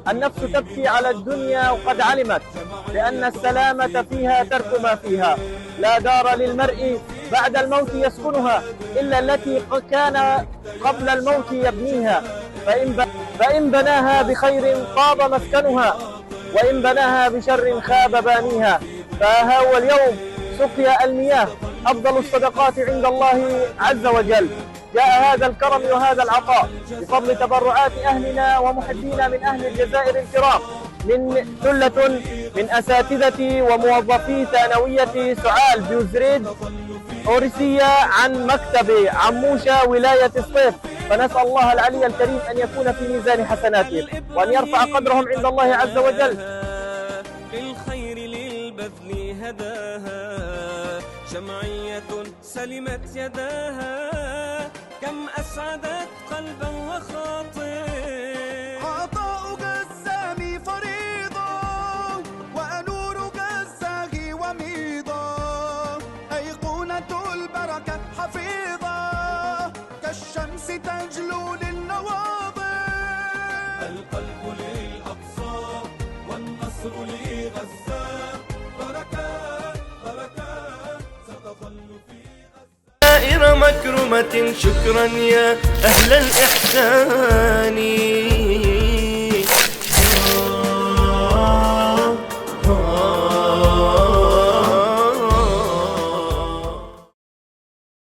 النفس تبكي على الدنيا وقد علمت بأن السلامة فيها ترك ما فيها. لا دار للمرء بعد الموت يسكنها إلا التي كان قبل الموت يبنيها، فإن بناها بخير طاب مسكنها، وإن بناها بشر خاب بانيها. فها هو اليوم سقيا المياه، أفضل الصدقات عند الله عز وجل. جاء هذا الكرم وهذا العطاء بفضل تبرعات أهلنا ومحبينا من أهل الجزائر الكرام، من ثلة من أساتذة وموظفي ثانوية سعال بيوزريد أورسية عن مكتب عموشة ولاية الصيف. فنسأل الله العلي الكريم أن يكون في ميزان حسناتهم وأن يرفع قدرهم عند الله عز وجل. للخير للبذل هداها، جمعية سلمت يداها، كم أسعدت قلبا وخاطر. عطاؤك السامي فريضة، ونورك الزاهي وميضة، أيقونة البركة حفيظة، كالشمس تجلو للنواضر. القلب للأقصى والنصر لغزة، بركات بركات ستظل في دائرة مكرمة، شكرا يا أهل الإحسان.